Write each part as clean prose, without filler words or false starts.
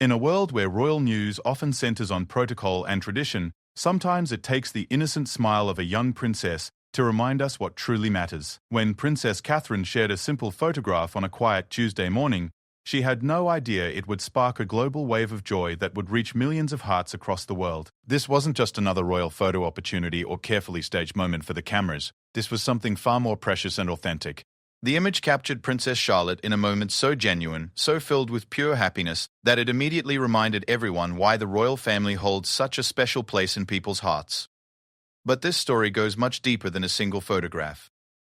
In a world where royal news often centers on protocol and tradition, sometimes it takes the innocent smile of a young princess to remind us what truly matters. When Princess Catherine shared a simple photograph on a quiet Tuesday morning, she had no idea it would spark a global wave of joy that would reach millions of hearts across the world. This wasn't just another royal photo opportunity or carefully staged moment for the cameras. This was something far more precious and authentic. The image captured Princess Charlotte in a moment so genuine, so filled with pure happiness, that it immediately reminded everyone why the royal family holds such a special place in people's hearts. But this story goes much deeper than a single photograph.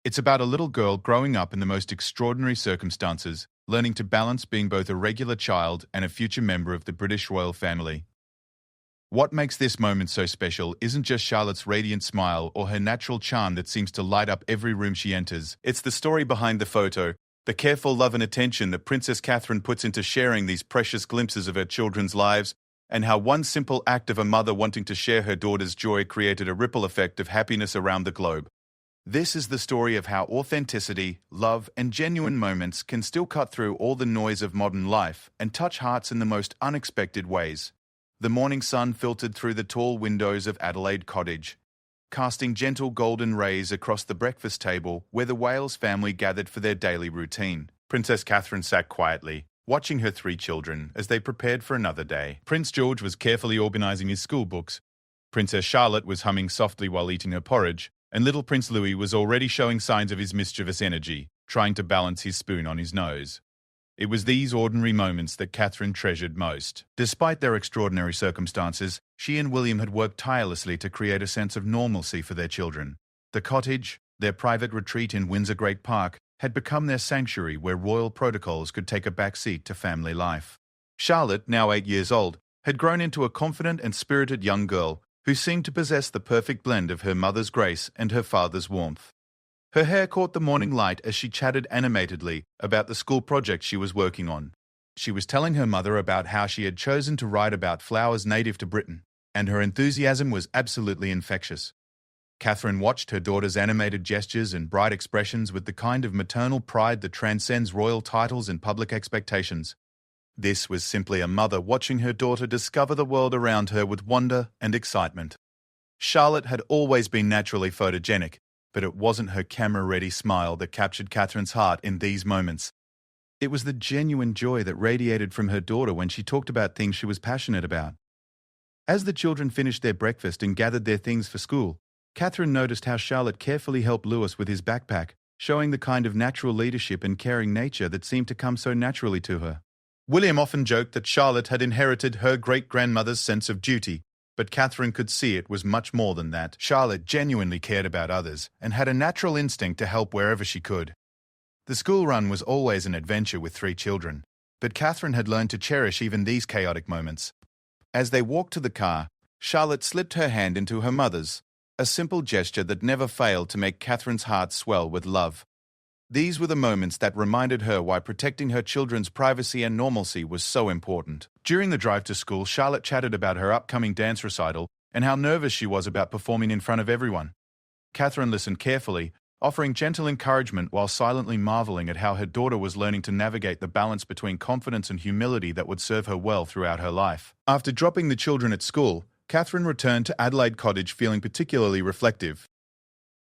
It's about a little girl growing up in the most extraordinary circumstances, learning to balance being both a regular child and a future member of the British royal family. What makes this moment so special isn't just Charlotte's radiant smile or her natural charm that seems to light up every room she enters. It's the story behind the photo, the careful love and attention that Princess Catherine puts into sharing these precious glimpses of her children's lives, and how one simple act of a mother wanting to share her daughter's joy created a ripple effect of happiness around the globe. This is the story of how authenticity, love, and genuine moments can still cut through all the noise of modern life and touch hearts in the most unexpected ways. The morning sun filtered through the tall windows of Adelaide Cottage, casting gentle golden rays across the breakfast table where the Wales family gathered for their daily routine. Princess Catherine sat quietly, watching her 3 children as they prepared for another day. Prince George was carefully organising his school books. Princess Charlotte was humming softly while eating her porridge, and little Prince Louis was already showing signs of his mischievous energy, trying to balance his spoon on his nose. It was these ordinary moments that Catherine treasured most. Despite their extraordinary circumstances, she and William had worked tirelessly to create a sense of normalcy for their children. The cottage, their private retreat in Windsor Great Park, had become their sanctuary where royal protocols could take a back seat to family life. Charlotte, now 8 years old, had grown into a confident and spirited young girl who seemed to possess the perfect blend of her mother's grace and her father's warmth. Her hair caught the morning light as she chatted animatedly about the school project she was working on. She was telling her mother about how she had chosen to write about flowers native to Britain, and her enthusiasm was absolutely infectious. Catherine watched her daughter's animated gestures and bright expressions with the kind of maternal pride that transcends royal titles and public expectations. This was simply a mother watching her daughter discover the world around her with wonder and excitement. Charlotte had always been naturally photogenic, but it wasn't her camera-ready smile that captured Catherine's heart in these moments. It was the genuine joy that radiated from her daughter when she talked about things she was passionate about. As the children finished their breakfast and gathered their things for school, Catherine noticed how Charlotte carefully helped Lewis with his backpack, showing the kind of natural leadership and caring nature that seemed to come so naturally to her. William often joked that Charlotte had inherited her great-grandmother's sense of duty, but Catherine could see it was much more than that. Charlotte genuinely cared about others and had a natural instinct to help wherever she could. The school run was always an adventure with 3 children, but Catherine had learned to cherish even these chaotic moments. As they walked to the car, Charlotte slipped her hand into her mother's, a simple gesture that never failed to make Catherine's heart swell with love. These were the moments that reminded her why protecting her children's privacy and normalcy was so important. During the drive to school, Charlotte chatted about her upcoming dance recital and how nervous she was about performing in front of everyone. Catherine listened carefully, offering gentle encouragement while silently marveling at how her daughter was learning to navigate the balance between confidence and humility that would serve her well throughout her life. After dropping the children at school, Catherine returned to Adelaide Cottage feeling particularly reflective.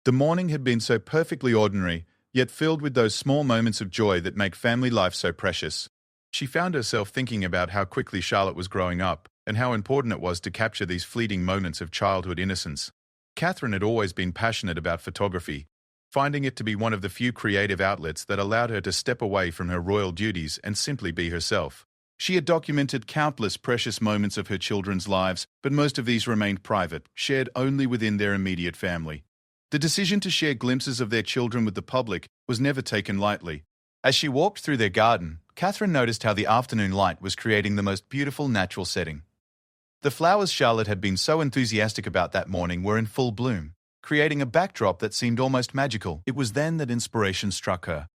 The morning had been so perfectly ordinary, yet filled with those small moments of joy that make family life so precious. She found herself thinking about how quickly Charlotte was growing up and how important it was to capture these fleeting moments of childhood innocence. Catherine had always been passionate about photography, finding it to be one of the few creative outlets that allowed her to step away from her royal duties and simply be herself. She had documented countless precious moments of her children's lives, but most of these remained private, shared only within their immediate family. The decision to share glimpses of their children with the public was never taken lightly. As she walked through their garden, Catherine noticed how the afternoon light was creating the most beautiful natural setting. The flowers Charlotte had been so enthusiastic about that morning were in full bloom, creating a backdrop that seemed almost magical. It was then that inspiration struck her.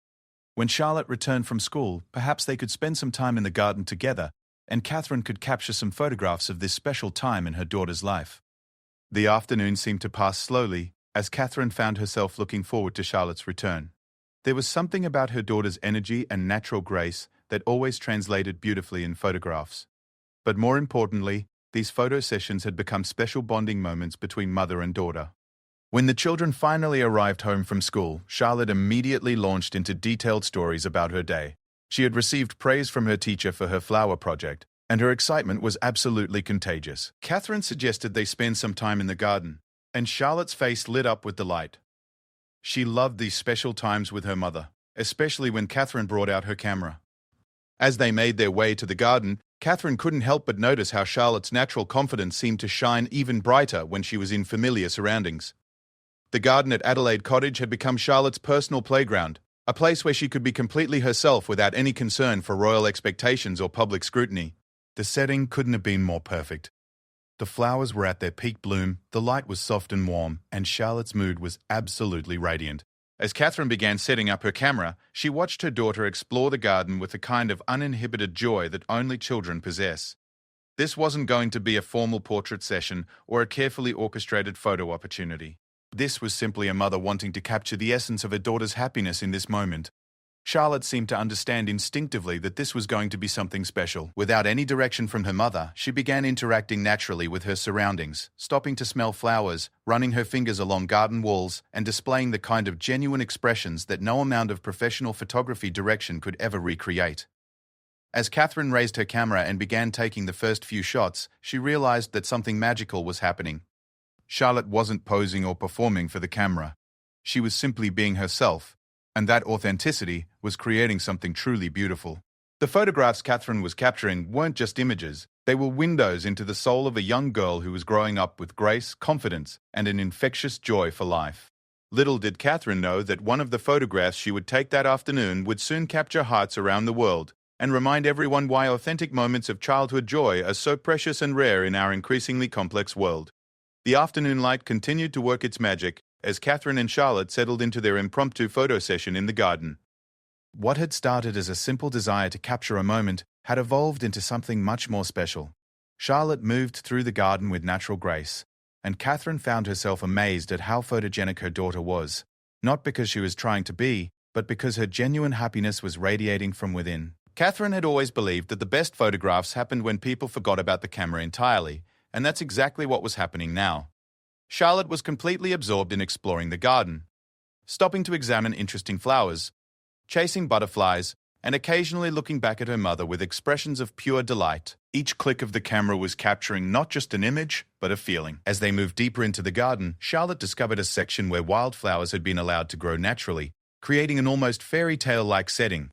When Charlotte returned from school, perhaps they could spend some time in the garden together, and Catherine could capture some photographs of this special time in her daughter's life. The afternoon seemed to pass slowly, as Catherine found herself looking forward to Charlotte's return. There was something about her daughter's energy and natural grace that always translated beautifully in photographs. But more importantly, these photo sessions had become special bonding moments between mother and daughter. When the children finally arrived home from school, Charlotte immediately launched into detailed stories about her day. She had received praise from her teacher for her flower project, and her excitement was absolutely contagious. Catherine suggested they spend some time in the garden, and Charlotte's face lit up with delight. She loved these special times with her mother, especially when Catherine brought out her camera. As they made their way to the garden, Catherine couldn't help but notice how Charlotte's natural confidence seemed to shine even brighter when she was in familiar surroundings. The garden at Adelaide Cottage had become Charlotte's personal playground, a place where she could be completely herself without any concern for royal expectations or public scrutiny. The setting couldn't have been more perfect. The flowers were at their peak bloom, the light was soft and warm, and Charlotte's mood was absolutely radiant. As Catherine began setting up her camera, she watched her daughter explore the garden with the kind of uninhibited joy that only children possess. This wasn't going to be a formal portrait session or a carefully orchestrated photo opportunity. This was simply a mother wanting to capture the essence of her daughter's happiness in this moment. Charlotte seemed to understand instinctively that this was going to be something special. Without any direction from her mother, she began interacting naturally with her surroundings, stopping to smell flowers, running her fingers along garden walls, and displaying the kind of genuine expressions that no amount of professional photography direction could ever recreate. As Catherine raised her camera and began taking the first few shots, she realized that something magical was happening. Charlotte wasn't posing or performing for the camera. She was simply being herself, and that authenticity was creating something truly beautiful. The photographs Catherine was capturing weren't just images, they were windows into the soul of a young girl who was growing up with grace, confidence, and an infectious joy for life. Little did Catherine know that one of the photographs she would take that afternoon would soon capture hearts around the world and remind everyone why authentic moments of childhood joy are so precious and rare in our increasingly complex world. The afternoon light continued to work its magic as Catherine and Charlotte settled into their impromptu photo session in the garden. What had started as a simple desire to capture a moment had evolved into something much more special. Charlotte moved through the garden with natural grace, and Catherine found herself amazed at how photogenic her daughter was, not because she was trying to be, but because her genuine happiness was radiating from within. Catherine had always believed that the best photographs happened when people forgot about the camera entirely, and that's exactly what was happening now. Charlotte was completely absorbed in exploring the garden, stopping to examine interesting flowers, chasing butterflies, and occasionally looking back at her mother with expressions of pure delight. Each click of the camera was capturing not just an image, but a feeling. As they moved deeper into the garden, Charlotte discovered a section where wildflowers had been allowed to grow naturally, creating an almost fairy tale-like setting.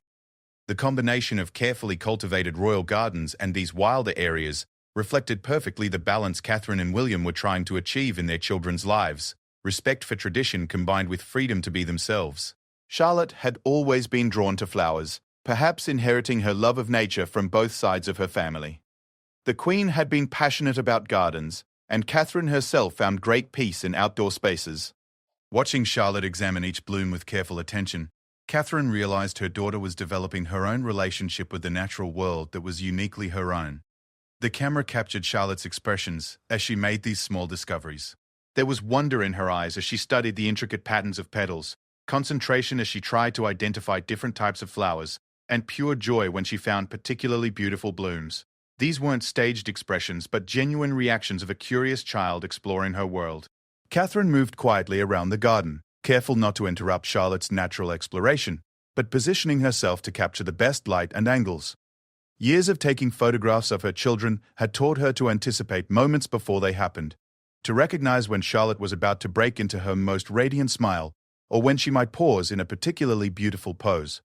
The combination of carefully cultivated royal gardens and these wilder areas reflected perfectly the balance Catherine and William were trying to achieve in their children's lives, respect for tradition combined with freedom to be themselves. Charlotte had always been drawn to flowers, perhaps inheriting her love of nature from both sides of her family. The Queen had been passionate about gardens, and Catherine herself found great peace in outdoor spaces. Watching Charlotte examine each bloom with careful attention, Catherine realized her daughter was developing her own relationship with the natural world that was uniquely her own. The camera captured Charlotte's expressions as she made these small discoveries. There was wonder in her eyes as she studied the intricate patterns of petals, concentration as she tried to identify different types of flowers, and pure joy when she found particularly beautiful blooms. These weren't staged expressions, but genuine reactions of a curious child exploring her world. Catherine moved quietly around the garden, careful not to interrupt Charlotte's natural exploration, but positioning herself to capture the best light and angles. Years of taking photographs of her children had taught her to anticipate moments before they happened, to recognize when Charlotte was about to break into her most radiant smile, or when she might pause in a particularly beautiful pose.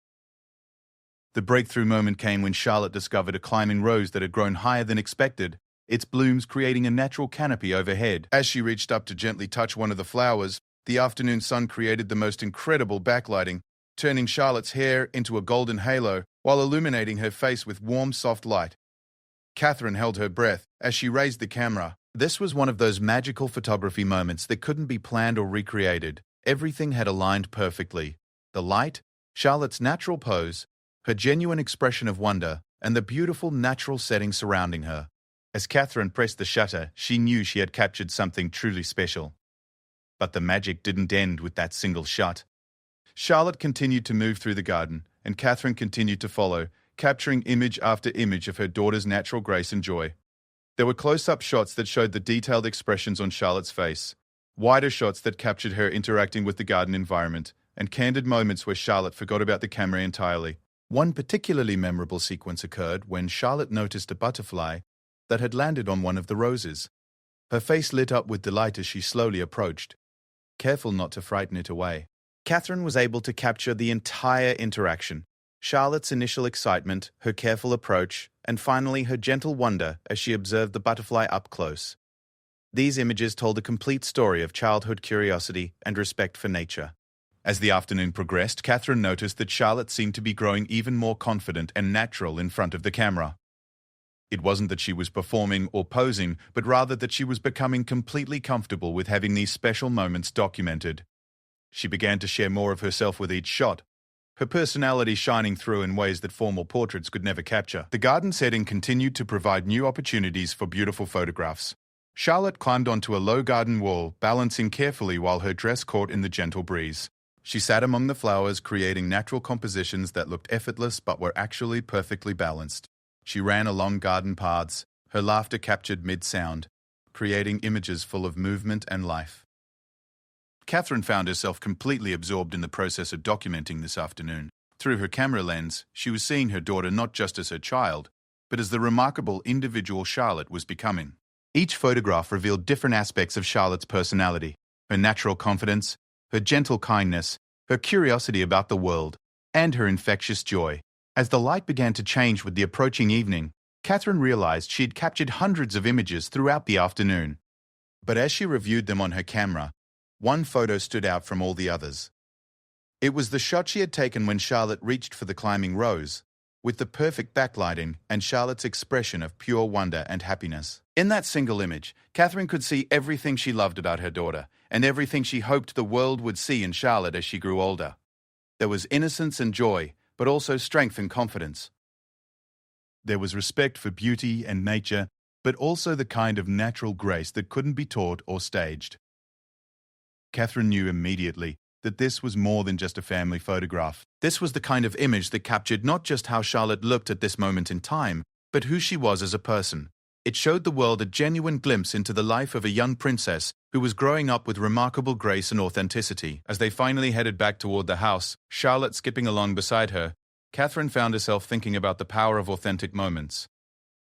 The breakthrough moment came when Charlotte discovered a climbing rose that had grown higher than expected, its blooms creating a natural canopy overhead. As she reached up to gently touch one of the flowers, the afternoon sun created the most incredible backlighting, turning Charlotte's hair into a golden halo while illuminating her face with warm, soft light. Catherine held her breath as she raised the camera. This was one of those magical photography moments that couldn't be planned or recreated. Everything had aligned perfectly. The light, Charlotte's natural pose, her genuine expression of wonder, and the beautiful natural setting surrounding her. As Catherine pressed the shutter, she knew she had captured something truly special. But the magic didn't end with that single shot. Charlotte continued to move through the garden, and Catherine continued to follow, capturing image after image of her daughter's natural grace and joy. There were close-up shots that showed the detailed expressions on Charlotte's face, wider shots that captured her interacting with the garden environment, and candid moments where Charlotte forgot about the camera entirely. One particularly memorable sequence occurred when Charlotte noticed a butterfly that had landed on one of the roses. Her face lit up with delight as she slowly approached, careful not to frighten it away. Catherine was able to capture the entire interaction. Charlotte's initial excitement, her careful approach, and finally her gentle wonder as she observed the butterfly up close. These images told a complete story of childhood curiosity and respect for nature. As the afternoon progressed, Catherine noticed that Charlotte seemed to be growing even more confident and natural in front of the camera. It wasn't that she was performing or posing, but rather that she was becoming completely comfortable with having these special moments documented. She began to share more of herself with each shot, her personality shining through in ways that formal portraits could never capture. The garden setting continued to provide new opportunities for beautiful photographs. Charlotte climbed onto a low garden wall, balancing carefully while her dress caught in the gentle breeze. She sat among the flowers, creating natural compositions that looked effortless but were actually perfectly balanced. She ran along garden paths, her laughter captured mid-sound, creating images full of movement and life. Catherine found herself completely absorbed in the process of documenting this afternoon. Through her camera lens, she was seeing her daughter not just as her child, but as the remarkable individual Charlotte was becoming. Each photograph revealed different aspects of Charlotte's personality: her natural confidence, her gentle kindness, her curiosity about the world, and her infectious joy. As the light began to change with the approaching evening, Catherine realized she had captured hundreds of images throughout the afternoon. But as she reviewed them on her camera, one photo stood out from all the others. It was the shot she had taken when Charlotte reached for the climbing rose, with the perfect backlighting and Charlotte's expression of pure wonder and happiness. In that single image, Catherine could see everything she loved about her daughter, and everything she hoped the world would see in Charlotte as she grew older. There was innocence and joy, but also strength and confidence. There was respect for beauty and nature, but also the kind of natural grace that couldn't be taught or staged. Catherine knew immediately that this was more than just a family photograph. This was the kind of image that captured not just how Charlotte looked at this moment in time, but who she was as a person. It showed the world a genuine glimpse into the life of a young princess who was growing up with remarkable grace and authenticity. As they finally headed back toward the house, Charlotte skipping along beside her, Catherine found herself thinking about the power of authentic moments.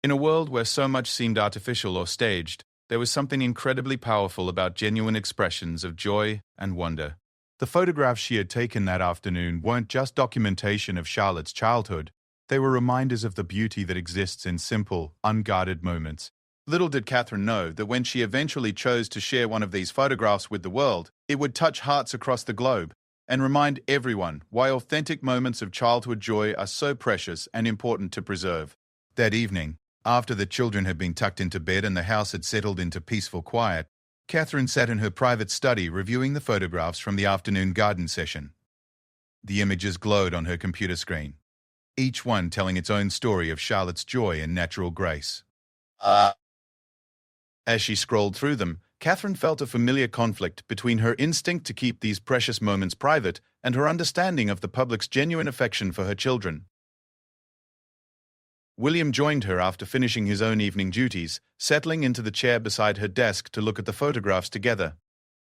In a world where so much seemed artificial or staged, there was something incredibly powerful about genuine expressions of joy and wonder. The photographs she had taken that afternoon weren't just documentation of Charlotte's childhood. They were reminders of the beauty that exists in simple, unguarded moments. Little did Catherine know that when she eventually chose to share one of these photographs with the world, it would touch hearts across the globe and remind everyone why authentic moments of childhood joy are so precious and important to preserve. That evening, after the children had been tucked into bed and the house had settled into peaceful quiet, Catherine sat in her private study reviewing the photographs from the afternoon garden session. The images glowed on her computer screen, each one telling its own story of Charlotte's joy and natural grace. As she scrolled through them, Catherine felt a familiar conflict between her instinct to keep these precious moments private and her understanding of the public's genuine affection for her children. William joined her after finishing his own evening duties, settling into the chair beside her desk to look at the photographs together.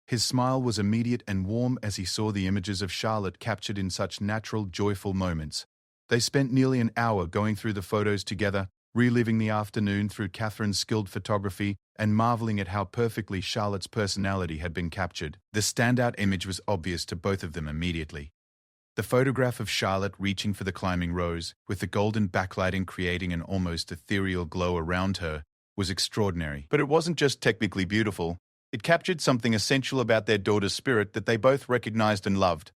His smile was immediate and warm as he saw the images of Charlotte captured in such natural, joyful moments. They spent nearly an hour going through the photos together, reliving the afternoon through Catherine's skilled photography and marveling at how perfectly Charlotte's personality had been captured. The standout image was obvious to both of them immediately. The photograph of Charlotte reaching for the climbing rose, with the golden backlighting creating an almost ethereal glow around her, was extraordinary. But it wasn't just technically beautiful. It captured something essential about their daughter's spirit that they both recognized and loved.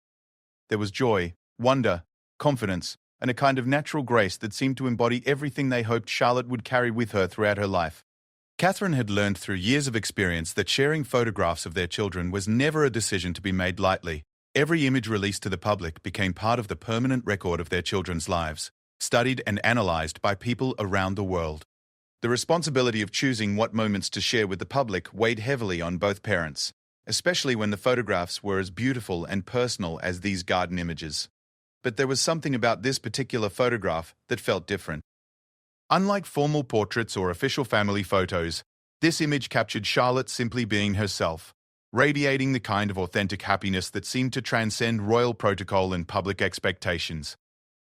There was joy, wonder, confidence, and a kind of natural grace that seemed to embody everything they hoped Charlotte would carry with her throughout her life. Catherine had learned through years of experience that sharing photographs of their children was never a decision to be made lightly. Every image released to the public became part of the permanent record of their children's lives, studied and analyzed by people around the world. The responsibility of choosing what moments to share with the public weighed heavily on both parents, especially when the photographs were as beautiful and personal as these garden images. But there was something about this particular photograph that felt different. Unlike formal portraits or official family photos, this image captured Charlotte simply being herself, radiating the kind of authentic happiness that seemed to transcend royal protocol and public expectations.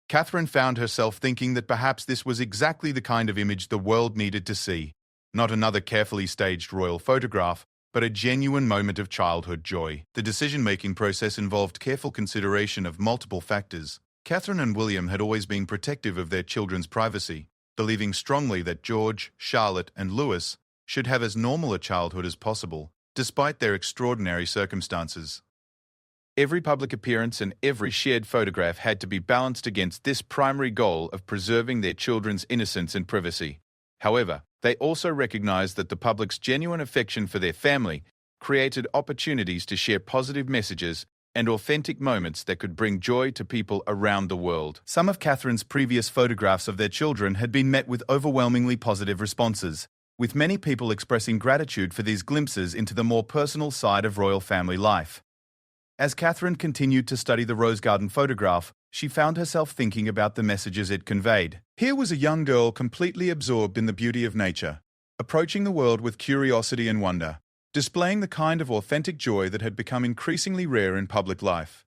Catherine found herself thinking that perhaps this was exactly the kind of image the world needed to see, not another carefully staged royal photograph, but a genuine moment of childhood joy. The decision-making process involved careful consideration of multiple factors. Catherine and William had always been protective of their children's privacy, believing strongly that George, Charlotte, and Louis should have as normal a childhood as possible, despite their extraordinary circumstances. Every public appearance and every shared photograph had to be balanced against this primary goal of preserving their children's innocence and privacy. However, they also recognized that the public's genuine affection for their family created opportunities to share positive messages and authentic moments that could bring joy to people around the world. Some of Catherine's previous photographs of their children had been met with overwhelmingly positive responses, with many people expressing gratitude for these glimpses into the more personal side of royal family life. As Catherine continued to study the Rose Garden photograph, she found herself thinking about the messages it conveyed. Here was a young girl completely absorbed in the beauty of nature, approaching the world with curiosity and wonder, displaying the kind of authentic joy that had become increasingly rare in public life.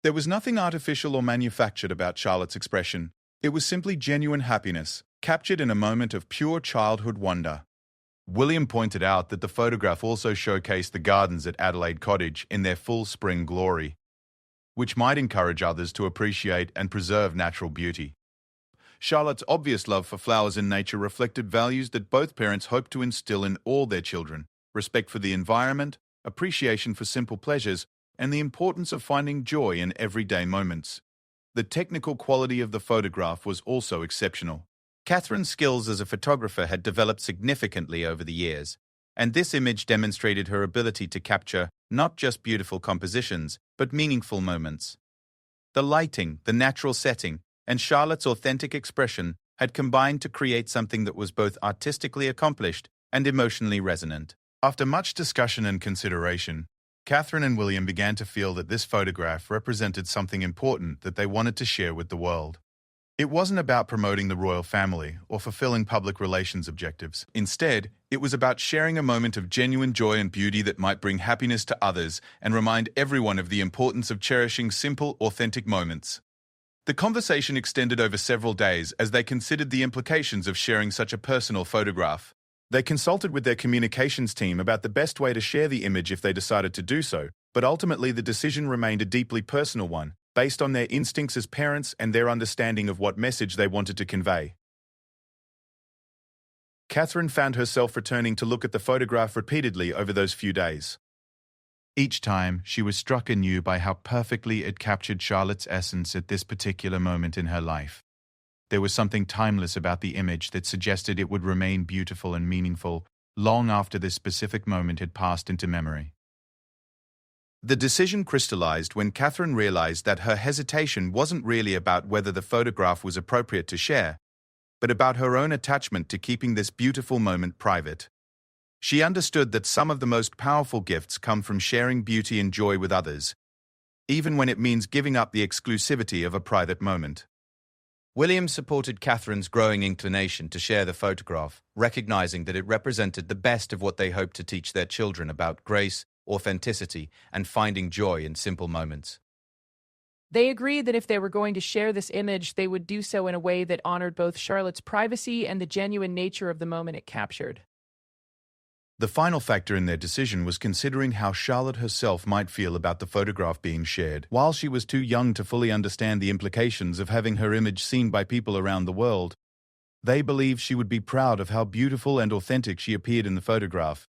There was nothing artificial or manufactured about Charlotte's expression. It was simply genuine happiness, captured in a moment of pure childhood wonder. William pointed out that the photograph also showcased the gardens at Adelaide Cottage in their full spring glory, which might encourage others to appreciate and preserve natural beauty. Charlotte's obvious love for flowers and nature reflected values that both parents hoped to instill in all their children: respect for the environment, appreciation for simple pleasures, and the importance of finding joy in everyday moments. The technical quality of the photograph was also exceptional. Catherine's skills as a photographer had developed significantly over the years, and this image demonstrated her ability to capture not just beautiful compositions, but meaningful moments. The lighting, the natural setting, and Charlotte's authentic expression had combined to create something that was both artistically accomplished and emotionally resonant. After much discussion and consideration, Catherine and William began to feel that this photograph represented something important that they wanted to share with the world. It wasn't about promoting the royal family or fulfilling public relations objectives. Instead, it was about sharing a moment of genuine joy and beauty that might bring happiness to others and remind everyone of the importance of cherishing simple, authentic moments. The conversation extended over several days as they considered the implications of sharing such a personal photograph. They consulted with their communications team about the best way to share the image if they decided to do so, but ultimately the decision remained a deeply personal one, based on their instincts as parents and their understanding of what message they wanted to convey. Catherine found herself returning to look at the photograph repeatedly over those few days. Each time, she was struck anew by how perfectly it captured Charlotte's essence at this particular moment in her life. There was something timeless about the image that suggested it would remain beautiful and meaningful long after this specific moment had passed into memory. The decision crystallized when Catherine realized that her hesitation wasn't really about whether the photograph was appropriate to share, but about her own attachment to keeping this beautiful moment private. She understood that some of the most powerful gifts come from sharing beauty and joy with others, even when it means giving up the exclusivity of a private moment. William supported Catherine's growing inclination to share the photograph, recognizing that it represented the best of what they hoped to teach their children about grace, authenticity, and finding joy in simple moments. They agreed that if they were going to share this image, they would do so in a way that honored both Charlotte's privacy and the genuine nature of the moment it captured. The final factor in their decision was considering how Charlotte herself might feel about the photograph being shared. While she was too young to fully understand the implications of having her image seen by people around the world, they believed she would be proud of how beautiful and authentic she appeared in the photograph.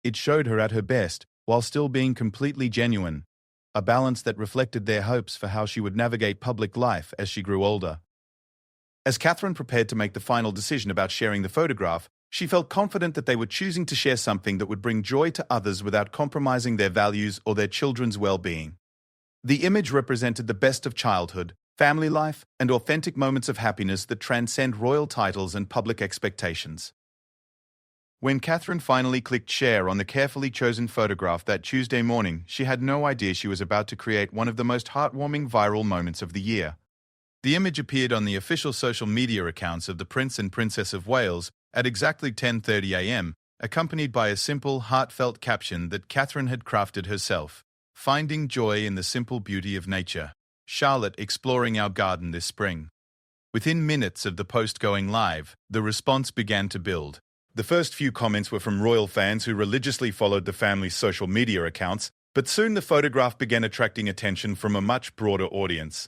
It showed her at her best, while still being completely genuine, a balance that reflected their hopes for how she would navigate public life as she grew older. As Catherine prepared to make the final decision about sharing the photograph, she felt confident that they were choosing to share something that would bring joy to others without compromising their values or their children's well-being. The image represented the best of childhood, family life, and authentic moments of happiness that transcend royal titles and public expectations. When Catherine finally clicked share on the carefully chosen photograph that Tuesday morning, she had no idea she was about to create one of the most heartwarming viral moments of the year. The image appeared on the official social media accounts of the Prince and Princess of Wales at exactly 10:30 a.m., accompanied by a simple, heartfelt caption that Catherine had crafted herself. Finding joy in the simple beauty of nature. Charlotte exploring our garden this spring. Within minutes of the post going live, the response began to build. The first few comments were from royal fans who religiously followed the family's social media accounts, but soon the photograph began attracting attention from a much broader audience.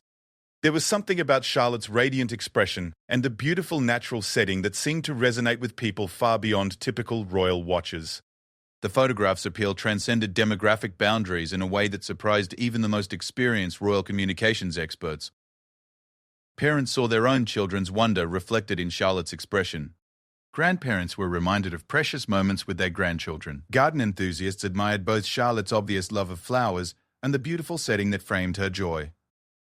There was something about Charlotte's radiant expression and the beautiful natural setting that seemed to resonate with people far beyond typical royal watchers. The photograph's appeal transcended demographic boundaries in a way that surprised even the most experienced royal communications experts. Parents saw their own children's wonder reflected in Charlotte's expression. Grandparents were reminded of precious moments with their grandchildren. Garden enthusiasts admired both Charlotte's obvious love of flowers and the beautiful setting that framed her joy.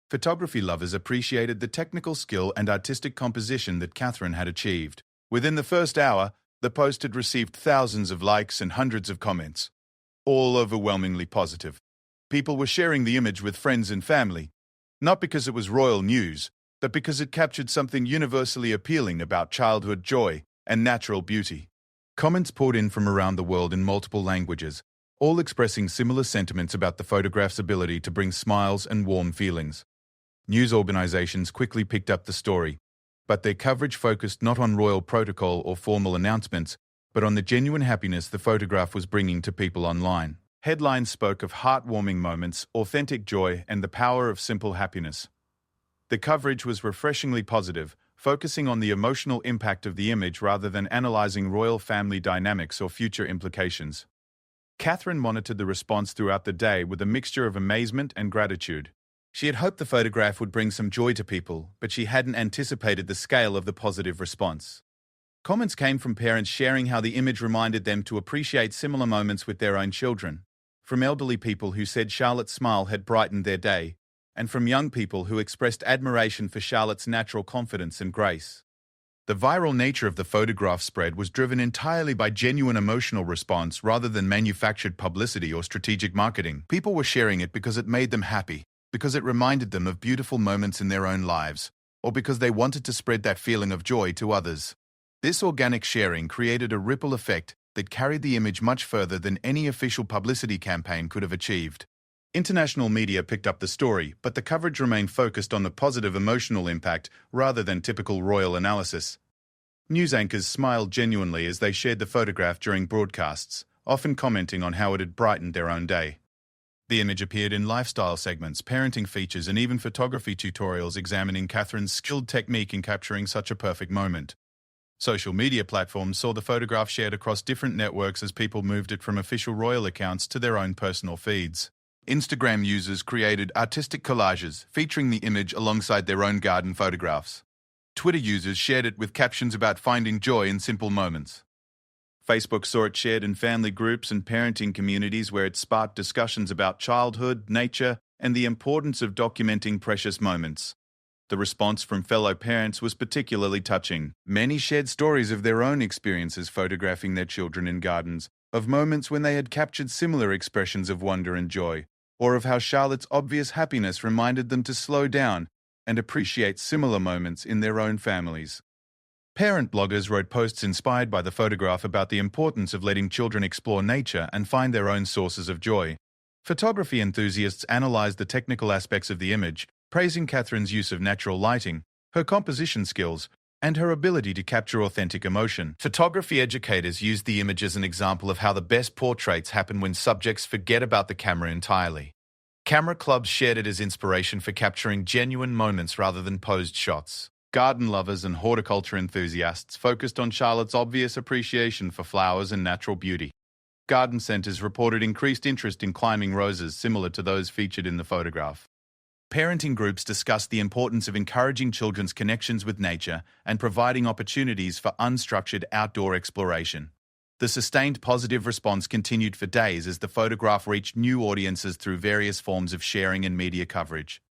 Photography lovers appreciated the technical skill and artistic composition that Catherine had achieved. Within the first hour, the post had received thousands of likes and hundreds of comments, all overwhelmingly positive. People were sharing the image with friends and family, not because it was royal news, but because it captured something universally appealing about childhood joy and natural beauty. Comments poured in from around the world in multiple languages, all expressing similar sentiments about the photograph's ability to bring smiles and warm feelings. News organizations quickly picked up the story, but their coverage focused not on royal protocol or formal announcements, but on the genuine happiness the photograph was bringing to people online. Headlines spoke of heartwarming moments, authentic joy, and the power of simple happiness. The coverage was refreshingly positive, focusing on the emotional impact of the image rather than analyzing royal family dynamics or future implications. Catherine monitored the response throughout the day with a mixture of amazement and gratitude. She had hoped the photograph would bring some joy to people, but she hadn't anticipated the scale of the positive response. Comments came from parents sharing how the image reminded them to appreciate similar moments with their own children, from elderly people who said Charlotte's smile had brightened their day, and from young people who expressed admiration for Charlotte's natural confidence and grace. The viral nature of the photograph spread was driven entirely by genuine emotional response rather than manufactured publicity or strategic marketing. People were sharing it because it made them happy, because it reminded them of beautiful moments in their own lives, or because they wanted to spread that feeling of joy to others. This organic sharing created a ripple effect that carried the image much further than any official publicity campaign could have achieved. International media picked up the story, but the coverage remained focused on the positive emotional impact rather than typical royal analysis. News anchors smiled genuinely as they shared the photograph during broadcasts, often commenting on how it had brightened their own day. The image appeared in lifestyle segments, parenting features, and even photography tutorials examining Catherine's skilled technique in capturing such a perfect moment. Social media platforms saw the photograph shared across different networks as people moved it from official royal accounts to their own personal feeds. Instagram users created artistic collages featuring the image alongside their own garden photographs. Twitter users shared it with captions about finding joy in simple moments. Facebook saw it shared in family groups and parenting communities where it sparked discussions about childhood, nature, and the importance of documenting precious moments. The response from fellow parents was particularly touching. Many shared stories of their own experiences photographing their children in gardens, of moments when they had captured similar expressions of wonder and joy, or of how Charlotte's obvious happiness reminded them to slow down and appreciate similar moments in their own families. Parent bloggers wrote posts inspired by the photograph about the importance of letting children explore nature and find their own sources of joy. Photography enthusiasts analyzed the technical aspects of the image, praising Catherine's use of natural lighting, her composition skills, and her ability to capture authentic emotion. Photography educators used the image as an example of how the best portraits happen when subjects forget about the camera entirely. Camera clubs shared it as inspiration for capturing genuine moments rather than posed shots. Garden lovers and horticulture enthusiasts focused on Charlotte's obvious appreciation for flowers and natural beauty. Garden centers reported increased interest in climbing roses similar to those featured in the photograph. Parenting groups discussed the importance of encouraging children's connections with nature and providing opportunities for unstructured outdoor exploration. The sustained positive response continued for days as the photograph reached new audiences through various forms of sharing and media coverage.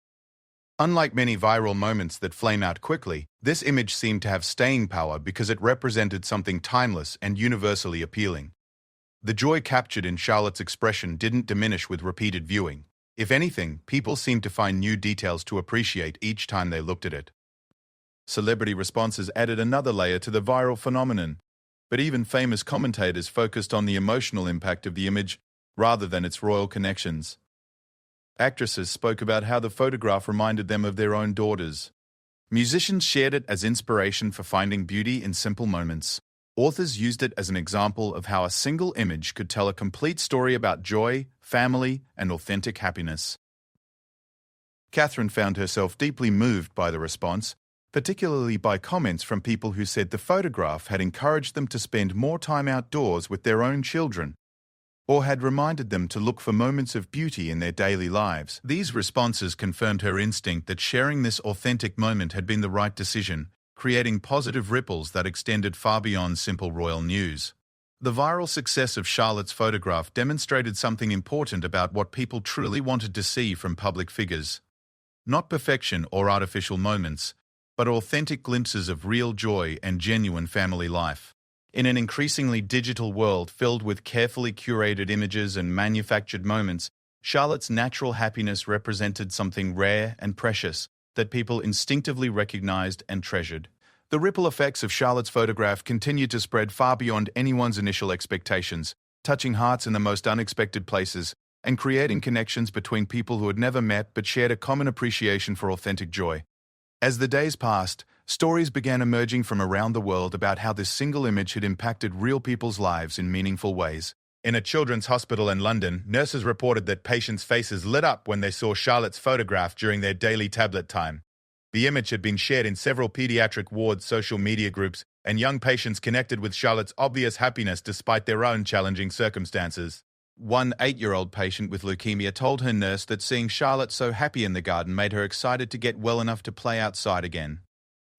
Unlike many viral moments that flame out quickly, this image seemed to have staying power because it represented something timeless and universally appealing. The joy captured in Charlotte's expression didn't diminish with repeated viewing. If anything, people seemed to find new details to appreciate each time they looked at it. Celebrity responses added another layer to the viral phenomenon, but even famous commentators focused on the emotional impact of the image rather than its royal connections. Actresses spoke about how the photograph reminded them of their own daughters. Musicians shared it as inspiration for finding beauty in simple moments. Authors used it as an example of how a single image could tell a complete story about joy, family, and authentic happiness. Catherine found herself deeply moved by the response, particularly by comments from people who said the photograph had encouraged them to spend more time outdoors with their own children, or had reminded them to look for moments of beauty in their daily lives. These responses confirmed her instinct that sharing this authentic moment had been the right decision, creating positive ripples that extended far beyond simple royal news. The viral success of Charlotte's photograph demonstrated something important about what people truly wanted to see from public figures. Not perfection or artificial moments, but authentic glimpses of real joy and genuine family life. In an increasingly digital world filled with carefully curated images and manufactured moments, Charlotte's natural happiness represented something rare and precious that people instinctively recognized and treasured. The ripple effects of Charlotte's photograph continued to spread far beyond anyone's initial expectations, touching hearts in the most unexpected places and creating connections between people who had never met but shared a common appreciation for authentic joy. As the days passed, stories began emerging from around the world about how this single image had impacted real people's lives in meaningful ways. In a children's hospital in London, nurses reported that patients' faces lit up when they saw Charlotte's photograph during their daily tablet time. The image had been shared in several pediatric wards' social media groups, and young patients connected with Charlotte's obvious happiness despite their own challenging circumstances. One 8-year-old patient with leukemia told her nurse that seeing Charlotte so happy in the garden made her excited to get well enough to play outside again.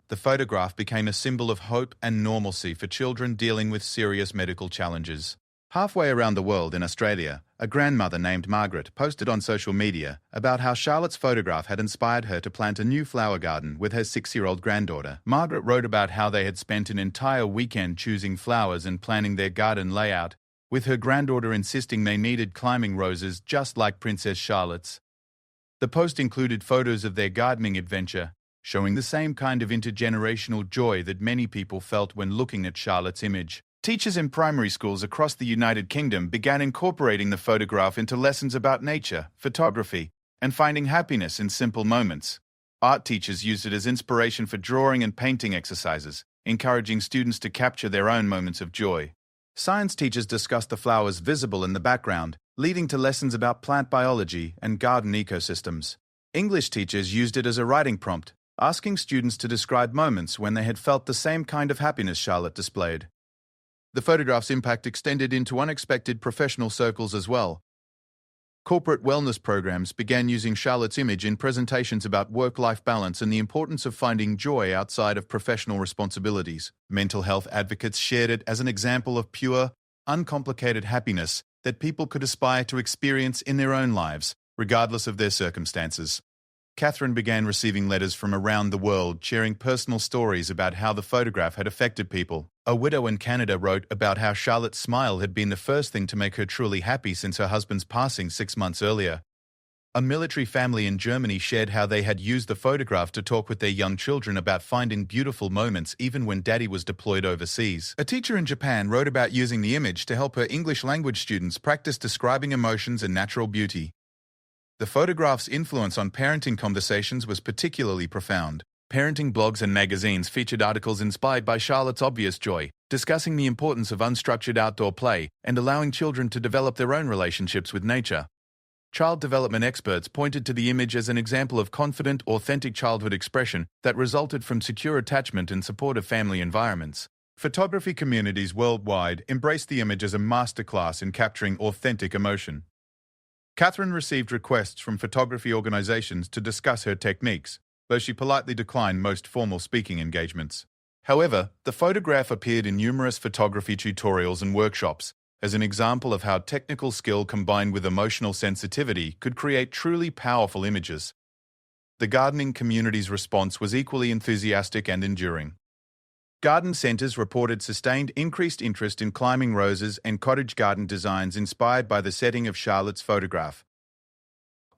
The photograph became a symbol of hope and normalcy for children dealing with serious medical challenges. Halfway around the world in Australia, a grandmother named Margaret posted on social media about how Charlotte's photograph had inspired her to plant a new flower garden with her 6-year-old granddaughter. Margaret wrote about how they had spent an entire weekend choosing flowers and planning their garden layout, with her granddaughter insisting they needed climbing roses just like Princess Charlotte's. The post included photos of their gardening adventure, showing the same kind of intergenerational joy that many people felt when looking at Charlotte's image. Teachers in primary schools across the United Kingdom began incorporating the photograph into lessons about nature, photography, and finding happiness in simple moments. Art teachers used it as inspiration for drawing and painting exercises, encouraging students to capture their own moments of joy. Science teachers discussed the flowers visible in the background, leading to lessons about plant biology and garden ecosystems. English teachers used it as a writing prompt, asking students to describe moments when they had felt the same kind of happiness Charlotte displayed. The photograph's impact extended into unexpected professional circles as well. Corporate wellness programs began using Charlotte's image in presentations about work-life balance and the importance of finding joy outside of professional responsibilities. Mental health advocates shared it as an example of pure, uncomplicated happiness that people could aspire to experience in their own lives, regardless of their circumstances. Catherine began receiving letters from around the world sharing personal stories about how the photograph had affected people. A widow in Canada wrote about how Charlotte's smile had been the first thing to make her truly happy since her husband's passing 6 months earlier. A military family in Germany shared how they had used the photograph to talk with their young children about finding beautiful moments even when Daddy was deployed overseas. A teacher in Japan wrote about using the image to help her English language students practice describing emotions and natural beauty. The photograph's influence on parenting conversations was particularly profound. Parenting blogs and magazines featured articles inspired by Charlotte's obvious joy, discussing the importance of unstructured outdoor play and allowing children to develop their own relationships with nature. Child development experts pointed to the image as an example of confident, authentic childhood expression that resulted from secure attachment and supportive family environments. Photography communities worldwide embraced the image as a masterclass in capturing authentic emotion. Catherine received requests from photography organizations to discuss her techniques, though she politely declined most formal speaking engagements. However, the photograph appeared in numerous photography tutorials and workshops as an example of how technical skill combined with emotional sensitivity could create truly powerful images. The gardening community's response was equally enthusiastic and enduring. Garden centers reported sustained increased interest in climbing roses and cottage garden designs inspired by the setting of Charlotte's photograph.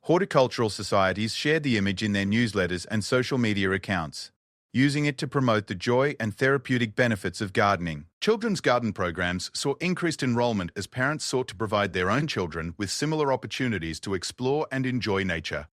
Horticultural societies shared the image in their newsletters and social media accounts, using it to promote the joy and therapeutic benefits of gardening. Children's garden programs saw increased enrollment as parents sought to provide their own children with similar opportunities to explore and enjoy nature.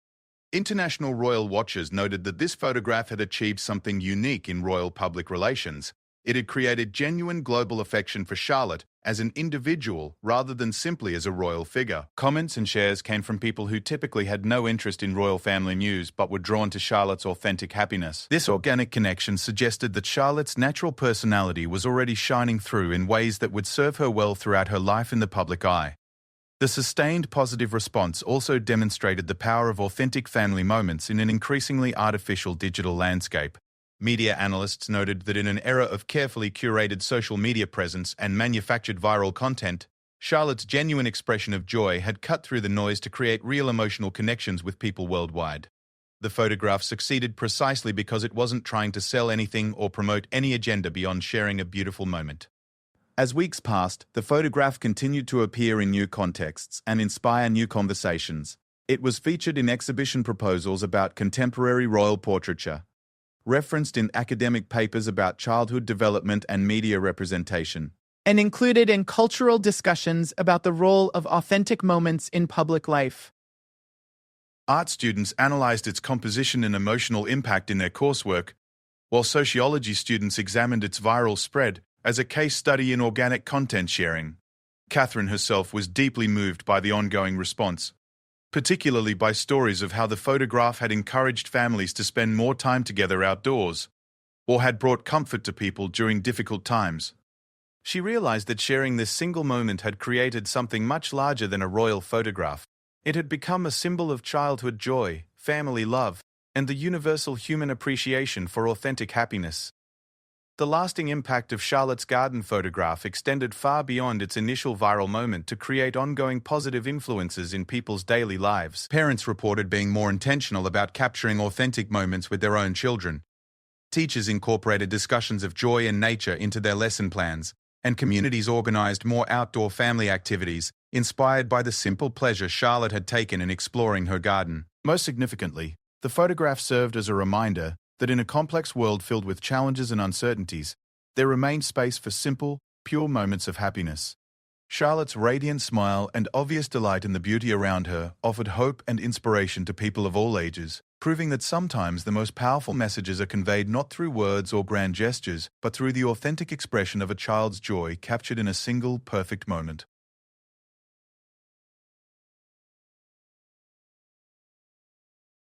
International royal watchers noted that this photograph had achieved something unique in royal public relations. It had created genuine global affection for Charlotte as an individual rather than simply as a royal figure. Comments and shares came from people who typically had no interest in royal family news but were drawn to Charlotte's authentic happiness. This organic connection suggested that Charlotte's natural personality was already shining through in ways that would serve her well throughout her life in the public eye. The sustained positive response also demonstrated the power of authentic family moments in an increasingly artificial digital landscape. Media analysts noted that in an era of carefully curated social media presence and manufactured viral content, Charlotte's genuine expression of joy had cut through the noise to create real emotional connections with people worldwide. The photograph succeeded precisely because it wasn't trying to sell anything or promote any agenda beyond sharing a beautiful moment. As weeks passed, the photograph continued to appear in new contexts and inspire new conversations. It was featured in exhibition proposals about contemporary royal portraiture, referenced in academic papers about childhood development and media representation, and included in cultural discussions about the role of authentic moments in public life. Art students analyzed its composition and emotional impact in their coursework, while sociology students examined its viral spread as a case study in organic content sharing. Catherine herself was deeply moved by the ongoing response, particularly by stories of how the photograph had encouraged families to spend more time together outdoors, or had brought comfort to people during difficult times. She realized that sharing this single moment had created something much larger than a royal photograph. It had become a symbol of childhood joy, family love, and the universal human appreciation for authentic happiness. The lasting impact of Charlotte's garden photograph extended far beyond its initial viral moment to create ongoing positive influences in people's daily lives. Parents reported being more intentional about capturing authentic moments with their own children. Teachers incorporated discussions of joy and nature into their lesson plans, and communities organized more outdoor family activities, inspired by the simple pleasure Charlotte had taken in exploring her garden. Most significantly, the photograph served as a reminder that in a complex world filled with challenges and uncertainties, there remained space for simple, pure moments of happiness. Charlotte's radiant smile and obvious delight in the beauty around her offered hope and inspiration to people of all ages, proving that sometimes the most powerful messages are conveyed not through words or grand gestures, but through the authentic expression of a child's joy captured in a single, perfect moment.